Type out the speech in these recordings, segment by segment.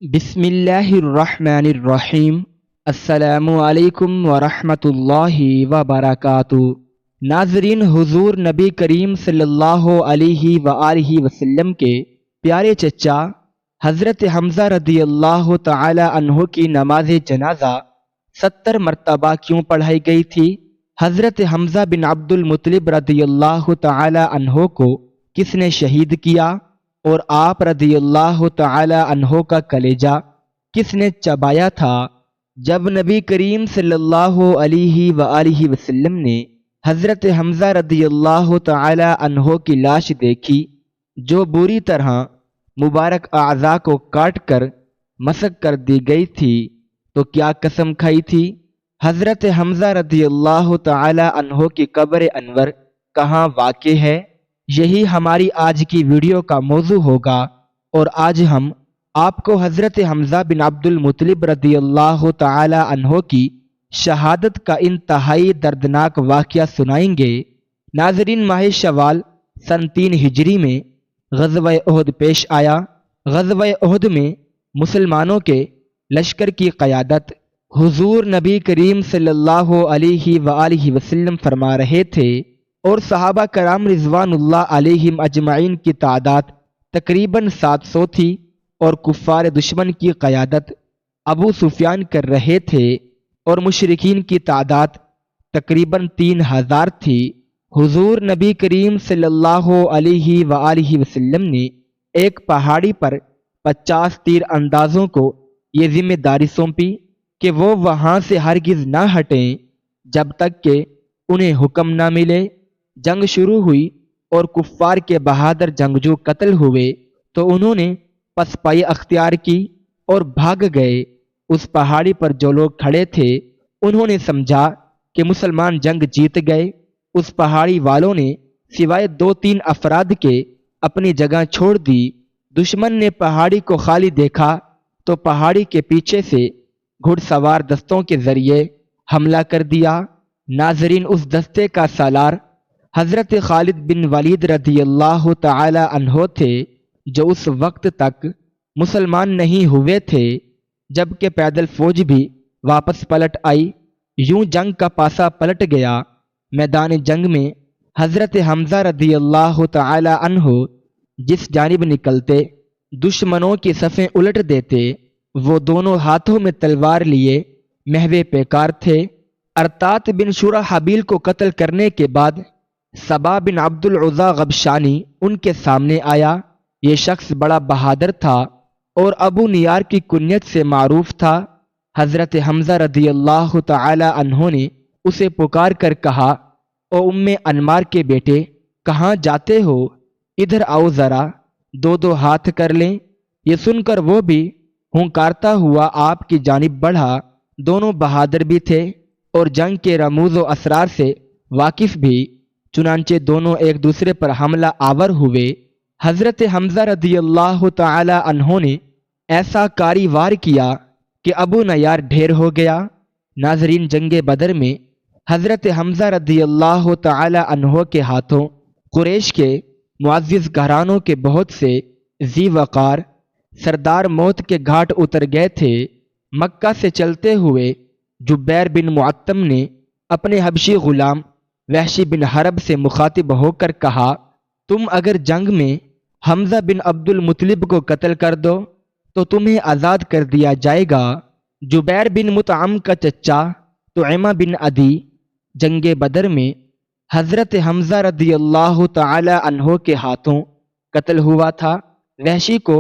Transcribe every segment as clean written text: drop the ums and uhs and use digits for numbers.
بسم اللہ الرحمن الرحیم۔ السلام علیکم ورحمۃ اللہ وبرکاتہ۔ ناظرین، حضور نبی کریم صلی اللہ علیہ وآلہ وسلم کے پیارے چچا حضرت حمزہ رضی اللہ تعالی عنہ کی نماز جنازہ 70 مرتبہ کیوں پڑھائی گئی تھی؟ حضرت حمزہ بن عبد المطلب رضی اللہ تعالی عنہ کو کس نے شہید کیا اور آپ رضی اللہ تعالی عنہ کا کلیجہ کس نے چبایا تھا؟ جب نبی کریم صلی اللہ علیہ وآلہ وسلم نے حضرت حمزہ رضی اللہ تعالی عنہ کی لاش دیکھی جو بری طرح مبارک اعضاء کو کاٹ کر مسخ کر دی گئی تھی تو کیا قسم کھائی تھی؟ حضرت حمزہ رضی اللہ تعالی عنہ کی قبر انور کہاں واقع ہے؟ یہی ہماری آج کی ویڈیو کا موضوع ہوگا، اور آج ہم آپ کو حضرت حمزہ بن عبد المطلب رضی اللہ تعالی عنہ کی شہادت کا انتہائی دردناک واقعہ سنائیں گے۔ ناظرین، ماہ شوال سن 3 ہجری میں غزوہ احد پیش آیا۔ غزوہ احد میں مسلمانوں کے لشکر کی قیادت حضور نبی کریم صلی اللہ علیہ وآلہ وسلم فرما رہے تھے، اور صحابہ کرام رضوان اللہ علیہم اجمعین کی تعداد تقریباً 700 تھی، اور کفار دشمن کی قیادت ابو سفیان کر رہے تھے، اور مشرکین کی تعداد تقریباً 3000 تھی۔ حضور نبی کریم صلی اللہ علیہ وآلہ وسلم نے ایک پہاڑی پر 50 تیر اندازوں کو یہ ذمہ داری سونپی کہ وہ وہاں سے ہرگز نہ ہٹیں جب تک کہ انہیں حکم نہ ملے۔ جنگ شروع ہوئی اور کفار کے بہادر جنگجو قتل ہوئے تو انہوں نے پسپائی اختیار کی اور بھاگ گئے۔ اس پہاڑی پر جو لوگ کھڑے تھے انہوں نے سمجھا کہ مسلمان جنگ جیت گئے۔ اس پہاڑی والوں نے سوائے 2-3 افراد کے اپنی جگہ چھوڑ دی۔ دشمن نے پہاڑی کو خالی دیکھا تو پہاڑی کے پیچھے سے گھڑ سوار دستوں کے ذریعے حملہ کر دیا۔ ناظرین، اس دستے کا سالار حضرت خالد بن ولید رضی اللہ تعالی عنہ تھے، جو اس وقت تک مسلمان نہیں ہوئے تھے جبکہ پیدل فوج بھی واپس پلٹ آئی۔ یوں جنگ کا پاسا پلٹ گیا۔ میدان جنگ میں حضرت حمزہ رضی اللہ تعالی عنہ جس جانب نکلتے دشمنوں کی صفیں الٹ دیتے، وہ دونوں ہاتھوں میں تلوار لیے محو پیکار تھے۔ ارطات بن شرحبیل کو قتل کرنے کے بعد صبا بن عبد العزا غبشانی ان کے سامنے آیا۔ یہ شخص بڑا بہادر تھا اور ابو نیار کی کنیت سے معروف تھا۔ حضرت حمزہ رضی اللہ تعالی عنہ نے اسے پکار کر کہا، او ام انمار کے بیٹے، کہاں جاتے ہو؟ ادھر آؤ ذرا، 2 ہاتھ کر لیں۔ یہ سن کر وہ بھی ہنکارتا ہوا آپ کی جانب بڑھا۔ دونوں بہادر بھی تھے اور جنگ کے رموز و اسرار سے واقف بھی، چنانچہ دونوں ایک دوسرے پر حملہ آور ہوئے۔ حضرت حمزہ رضی اللہ تعالی عنہ نے ایسا کاری وار کیا کہ ابو نیار ڈھیر ہو گیا۔ ناظرین، جنگ بدر میں حضرت حمزہ رضی اللہ تعالی عنہ کے ہاتھوں قریش کے معزز گھرانوں کے بہت سے ذی وقار سردار موت کے گھاٹ اتر گئے تھے۔ مکہ سے چلتے ہوئے جبیر بن معتم نے اپنے حبشی غلام وحشی بن حرب سے مخاطب ہو کر کہا، تم اگر جنگ میں حمزہ بن عبد المطلب کو قتل کر دو تو تمہیں آزاد کر دیا جائے گا۔ جبیر بن مطعم کا چچا طعیمہ بن عدی جنگ بدر میں حضرت حمزہ رضی اللہ تعالی عنہ کے ہاتھوں قتل ہوا تھا۔ وحشی کو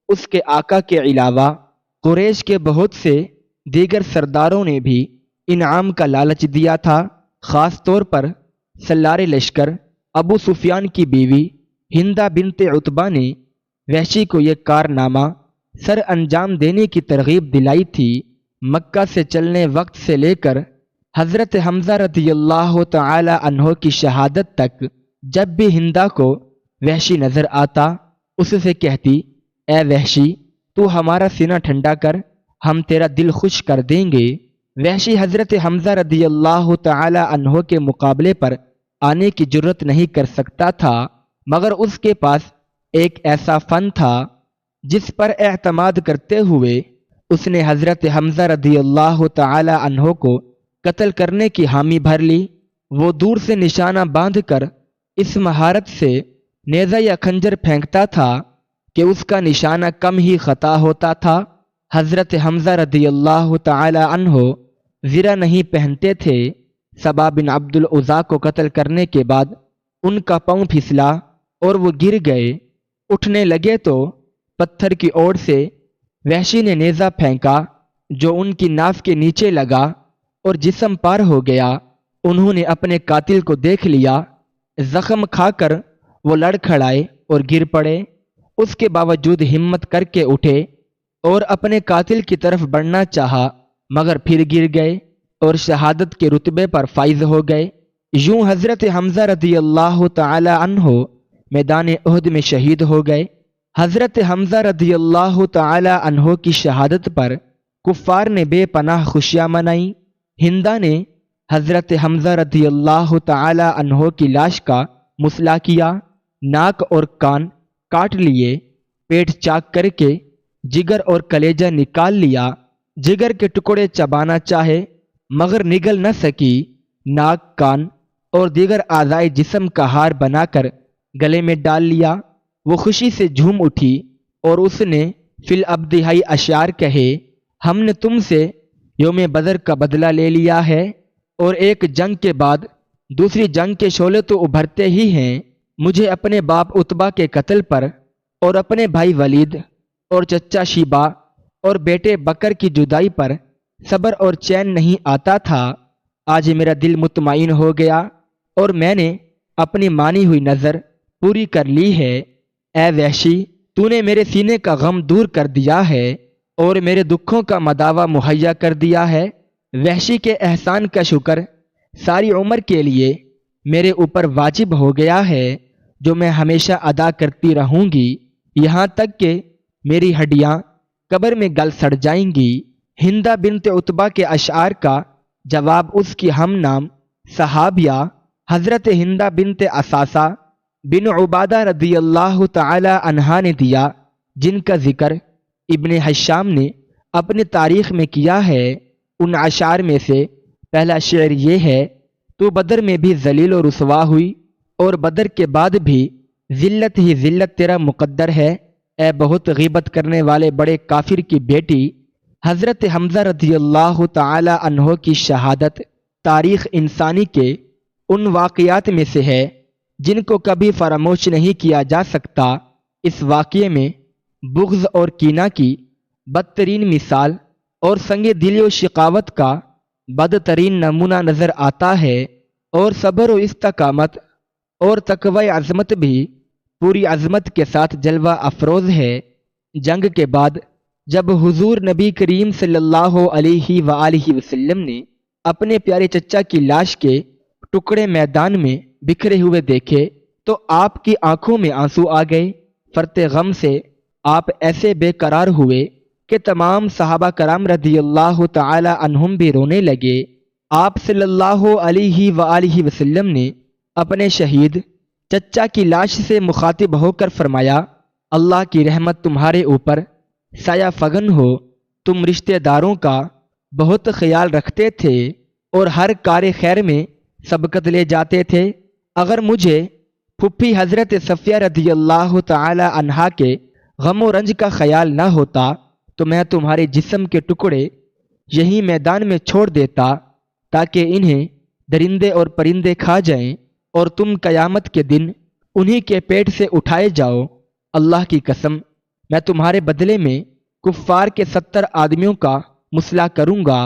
اس کے آقا کے علاوہ قریش کے بہت سے دیگر سرداروں نے بھی انعام کا لالچ دیا تھا۔ خاص طور پر سلار لشکر ابو سفیان کی بیوی ہندہ بنت عتبہ نے وحشی کو یہ کارنامہ سر انجام دینے کی ترغیب دلائی تھی۔ مکہ سے چلنے وقت سے لے کر حضرت حمزہ رضی اللہ تعالی عنہ کی شہادت تک جب بھی ہندہ کو وحشی نظر آتا اس سے کہتی، اے وحشی، تو ہمارا سینہ ٹھنڈا کر، ہم تیرا دل خوش کر دیں گے۔ وحشی حضرت حمزہ رضی اللہ تعالی عنہ کے مقابلے پر آنے کی جرت نہیں کر سکتا تھا، مگر اس کے پاس ایک ایسا فن تھا جس پر اعتماد کرتے ہوئے اس نے حضرت حمزہ رضی اللہ تعالی عنہ کو قتل کرنے کی حامی بھر لی۔ وہ دور سے نشانہ باندھ کر اس مہارت سے نیزہ یا خنجر پھینکتا تھا کہ اس کا نشانہ کم ہی خطا ہوتا تھا۔ حضرت حمزہ رضی اللہ تعالی عنہ زرہ نہیں پہنتے تھے۔ سبا بن عبد العزیٰ کو قتل کرنے کے بعد ان کا پاؤں پھسلا اور وہ گر گئے۔ اٹھنے لگے تو پتھر کی اوٹ سے وحشی نے نیزہ پھینکا جو ان کی ناف کے نیچے لگا اور جسم پار ہو گیا۔ انہوں نے اپنے قاتل کو دیکھ لیا۔ زخم کھا کر وہ لڑ کھڑائے اور گر پڑے۔ اس کے باوجود ہمت کر کے اٹھے اور اپنے قاتل کی طرف بڑھنا چاہا، مگر پھر گر گئے اور شہادت کے رتبے پر فائز ہو گئے۔ یوں حضرت حمزہ رضی اللہ تعالی عنہ میدان احد میں شہید ہو گئے۔ حضرت حمزہ رضی اللہ تعالی عنہ کی شہادت پر کفار نے بے پناہ خوشیاں منائیں۔ ہندا نے حضرت حمزہ رضی اللہ تعالی عنہ کی لاش کا مسئلہ کیا، ناک اور کان کاٹ لیے، پیٹ چاک کر کے جگر اور کلیجہ نکال لیا۔ جگر کے ٹکڑے چبانا چاہے مگر نگل نہ سکی۔ ناک، کان اور دیگر اعضائے جسم کا ہار بنا کر گلے میں ڈال لیا۔ وہ خوشی سے جھوم اٹھی اور اس نے فی الابتہائی اشعار کہے، ہم نے تم سے یوم بدر کا بدلہ لے لیا ہے اور ایک جنگ کے بعد دوسری جنگ کے شعلے تو ابھرتے ہی ہیں۔ مجھے اپنے باپ عتبہ کے قتل پر اور اپنے بھائی ولید اور چچا شیبہ اور بیٹے بکر کی جدائی پر صبر اور چین نہیں آتا تھا۔ آج میرا دل مطمئن ہو گیا اور میں نے اپنی مانی ہوئی نظر پوری کر لی ہے۔ اے وحشی، تو نے میرے سینے کا غم دور کر دیا ہے اور میرے دکھوں کا مداوا مہیا کر دیا ہے۔ وحشی کے احسان کا شکر ساری عمر کے لیے میرے اوپر واجب ہو گیا ہے، جو میں ہمیشہ ادا کرتی رہوں گی، یہاں تک کہ میری ہڈیاں قبر میں گل سڑ جائیں گی۔ ہندا بنت عتبہ کے اشعار کا جواب اس کی ہم نام صحابیہ حضرت ہندا بنت اساسہ بن عبادہ رضی اللہ تعالی عنہا نے دیا، جن کا ذکر ابن حشام نے اپنی تاریخ میں کیا ہے۔ ان اشعار میں سے پہلا شعر یہ ہے، تو بدر میں بھی ذلیل و رسوا ہوئی اور بدر کے بعد بھی ذلت ہی ذلت تیرا مقدر ہے۔ اے بہت غیبت کرنے والے بڑے کافر کی بیٹی، حضرت حمزہ رضی اللہ تعالی عنہ کی شہادت تاریخ انسانی کے ان واقعات میں سے ہے جن کو کبھی فراموش نہیں کیا جا سکتا۔ اس واقعے میں بغض اور کینہ کی بدترین مثال اور سنگ دلی و شقاوت کا بدترین نمونہ نظر آتا ہے، اور صبر و استقامت اور تقوی عظمت بھی پوری عظمت کے ساتھ جلوہ افروز ہے۔ جنگ کے بعد جب حضور نبی کریم صلی اللہ علیہ وآلہ وسلم نے اپنے پیارے چچا کی لاش کے ٹکڑے میدان میں بکھرے ہوئے دیکھے تو آپ کی آنکھوں میں آنسو آ گئے۔ فرط غم سے آپ ایسے بے قرار ہوئے کہ تمام صحابہ کرام رضی اللہ تعالی عنہم بھی رونے لگے۔ آپ صلی اللہ علیہ وآلہ وسلم نے اپنے شہید چچا کی لاش سے مخاطب ہو کر فرمایا، اللہ کی رحمت تمہارے اوپر سایہ فگن ہو، تم رشتہ داروں کا بہت خیال رکھتے تھے اور ہر کار خیر میں سبقت لے جاتے تھے۔ اگر مجھے پھپھی حضرت صفیہ رضی اللہ تعالی عنہا کے غم و رنج کا خیال نہ ہوتا تو میں تمہارے جسم کے ٹکڑے یہی میدان میں چھوڑ دیتا تاکہ انہیں درندے اور پرندے کھا جائیں اور تم قیامت کے دن انہی کے پیٹ سے اٹھائے جاؤ۔ اللہ کی قسم، میں تمہارے بدلے میں کفار کے 70 آدمیوں کا مسئلہ کروں گا۔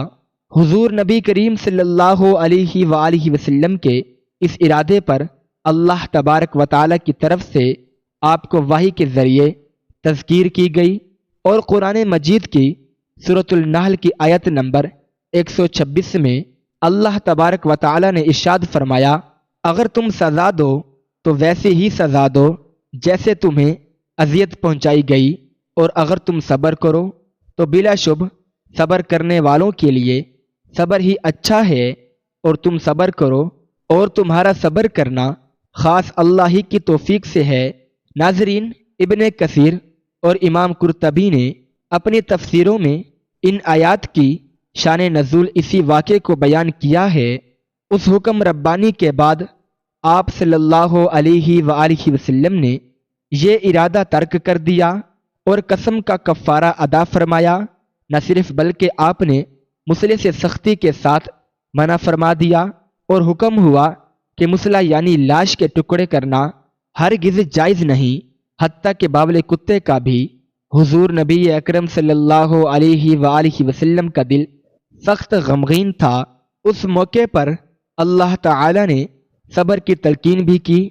حضور نبی کریم صلی اللہ علیہ وآلہ وسلم کے اس ارادے پر اللہ تبارک و تعالی کی طرف سے آپ کو وحی کے ذریعے تذکیر کی گئی، اور قرآن مجید کی سورۃ النحل کی آیت نمبر 126 میں اللہ تبارک و تعالی نے ارشاد فرمایا، اگر تم سزا دو تو ویسے ہی سزا دو جیسے تمہیں اذیت پہنچائی گئی، اور اگر تم صبر کرو تو بلا شبہ صبر کرنے والوں کے لیے صبر ہی اچھا ہے، اور تم صبر کرو اور تمہارا صبر کرنا خاص اللہ ہی کی توفیق سے ہے۔ ناظرین، ابن کثیر اور امام قرطبی نے اپنی تفسیروں میں ان آیات کی شان نزول اسی واقعے کو بیان کیا ہے۔ اس حکم ربانی کے بعد آپ صلی اللہ علیہ وآلہ وسلم نے یہ ارادہ ترک کر دیا اور قسم کا کفارہ ادا فرمایا۔ نہ صرف بلکہ آپ نے مسئلے سے سختی کے ساتھ منع فرما دیا اور حکم ہوا کہ مسئلہ یعنی لاش کے ٹکڑے کرنا ہرگز جائز نہیں، حتیٰ کہ باول کتے کا بھی۔ حضور نبی اکرم صلی اللہ علیہ وآلہ وسلم کا دل سخت غمگین تھا۔ اس موقع پر اللہ تعالی نے صبر کی تلقین بھی کی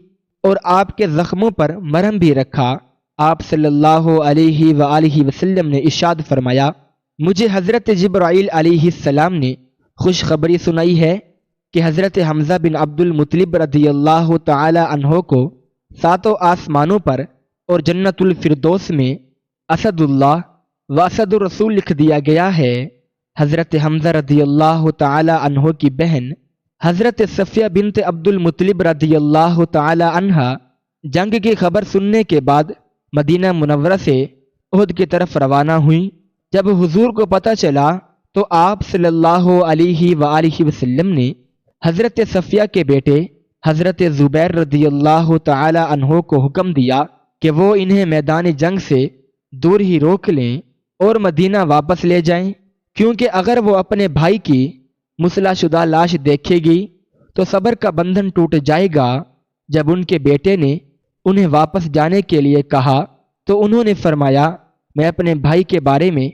اور آپ کے زخموں پر مرہم بھی رکھا۔ آپ صلی اللہ علیہ وآلہ وسلم نے ارشاد فرمایا، مجھے حضرت جبرائیل علیہ السلام نے خوشخبری سنائی ہے کہ حضرت حمزہ بن عبد المطلب رضی اللہ تعالی عنہ کو 7 آسمانوں پر اور جنت الفردوس میں اسد اللہ و اسد الرسول لکھ دیا گیا ہے۔ حضرت حمزہ رضی اللہ تعالی عنہ کی بہن حضرت صفیہ بنت عبد المطلب رضی اللہ تعالی عنہا جنگ کی خبر سننے کے بعد مدینہ منورہ سے احد کی طرف روانہ ہوئیں۔ جب حضور کو پتہ چلا تو آپ صلی اللہ علیہ وآلہ وسلم نے حضرت صفیہ کے بیٹے حضرت زبیر رضی اللہ تعالی عنہ کو حکم دیا کہ وہ انہیں میدان جنگ سے دور ہی روک لیں اور مدینہ واپس لے جائیں، کیونکہ اگر وہ اپنے بھائی کی مسلح شدہ لاش دیکھے گی تو صبر کا بندھن ٹوٹ جائے گا۔ جب ان کے بیٹے نے انہیں واپس جانے کے لیے کہا تو انہوں نے فرمایا، میں اپنے بھائی کے بارے میں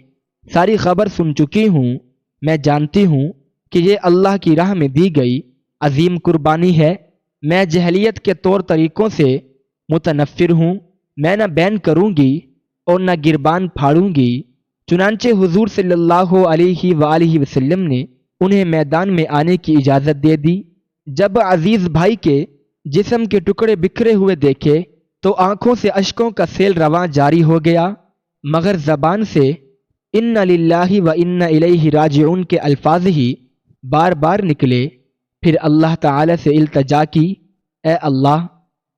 ساری خبر سن چکی ہوں، میں جانتی ہوں کہ یہ اللہ کی راہ میں دی گئی عظیم قربانی ہے۔ میں جہلیت کے طور طریقوں سے متنفر ہوں، میں نہ بین کروں گی اور نہ گربان پھاڑوں گی۔ چنانچہ حضور صلی اللہ علیہ وآلہ وسلم نے انہیں میدان میں آنے کی اجازت دے دی۔ جب عزیز بھائی کے جسم کے ٹکڑے بکھرے ہوئے دیکھے تو آنکھوں سے اشکوں کا سیل رواں جاری ہو گیا، مگر زبان سے ان للہ و انا الیہ راجعون کے الفاظ ہی بار بار نکلے۔ پھر اللہ تعالی سے التجا کی، اے اللہ،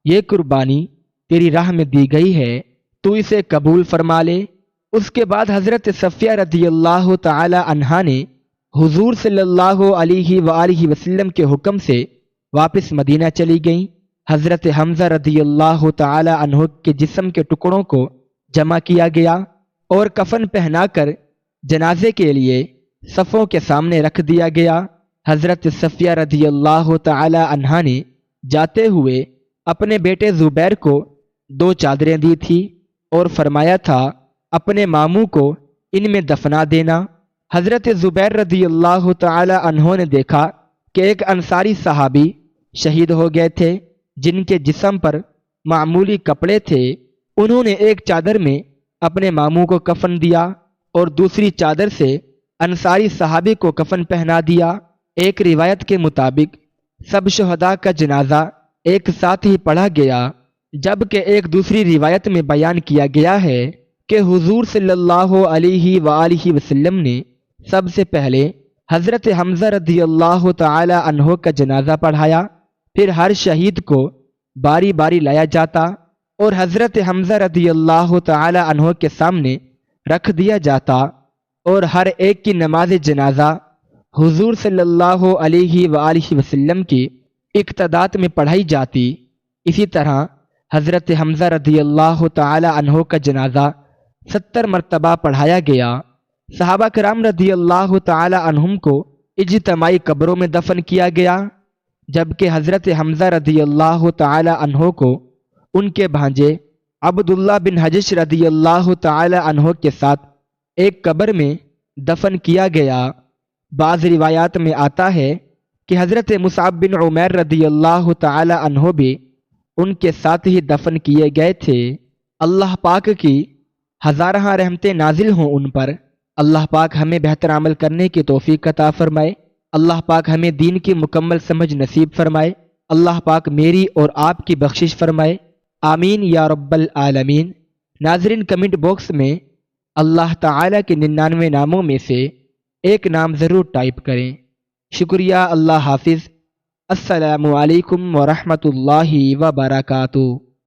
یہ قربانی تیری راہ میں دی گئی ہے، تو اسے قبول فرما لے۔ اس کے بعد حضرت صفیہ رضی اللہ تعالی عنہا نے حضور صلی اللہ علیہ وآلہ وسلم کے حکم سے واپس مدینہ چلی گئیں۔ حضرت حمزہ رضی اللہ تعالی عنہ کے جسم کے ٹکڑوں کو جمع کیا گیا اور کفن پہنا کر جنازے کے لیے صفوں کے سامنے رکھ دیا گیا۔ حضرت صفیہ رضی اللہ تعالی عنہا نے جاتے ہوئے اپنے بیٹے زبیر کو 2 چادریں دی تھی اور فرمایا تھا اپنے ماموں کو ان میں دفنا دینا۔ حضرت زبیر رضی اللہ تعالی عنہ نے دیکھا کہ ایک انصاری صحابی شہید ہو گئے تھے جن کے جسم پر معمولی کپڑے تھے۔ انہوں نے ایک چادر میں اپنے ماموں کو کفن دیا اور دوسری چادر سے انصاری صحابی کو کفن پہنا دیا۔ ایک روایت کے مطابق سب شہداء کا جنازہ ایک ساتھ ہی پڑھا گیا، جبکہ ایک دوسری روایت میں بیان کیا گیا ہے کہ حضور صلی اللہ علیہ وآلہ وسلم نے سب سے پہلے حضرت حمزہ رضی اللہ تعالی عنہ کا جنازہ پڑھایا، پھر ہر شہید کو باری باری لایا جاتا اور حضرت حمزہ رضی اللہ تعالی عنہ کے سامنے رکھ دیا جاتا اور ہر ایک کی نماز جنازہ حضور صلی اللہ علیہ وآلہ وسلم کی اقتداء میں پڑھائی جاتی۔ اسی طرح حضرت حمزہ رضی اللہ تعالی عنہ کا جنازہ 70 مرتبہ پڑھایا گیا۔ صحابہ کرام رضی اللہ تعالی عنہم کو اجتماعی قبروں میں دفن کیا گیا، جبکہ حضرت حمزہ رضی اللہ تعالی عنہ کو ان کے بھانجے عبداللہ بن حجش رضی اللہ تعالی عنہ کے ساتھ ایک قبر میں دفن کیا گیا۔ بعض روایات میں آتا ہے کہ حضرت مصعب بن عمیر رضی اللہ تعالی عنہ بھی ان کے ساتھ ہی دفن کیے گئے تھے۔ اللہ پاک کی ہزارہ رحمتیں نازل ہوں ان پر۔ اللہ پاک ہمیں بہتر عمل کرنے کی توفیق عطا فرمائے۔ اللہ پاک ہمیں دین کی مکمل سمجھ نصیب فرمائے۔ اللہ پاک میری اور آپ کی بخشش فرمائے، آمین یا رب العالمین۔ ناظرین، کمنٹ باکس میں اللہ تعالیٰ کے 99 ناموں میں سے ایک نام ضرور ٹائپ کریں۔ شکریہ، اللہ حافظ، السلام علیکم ورحمۃ اللہ وبرکاتہ۔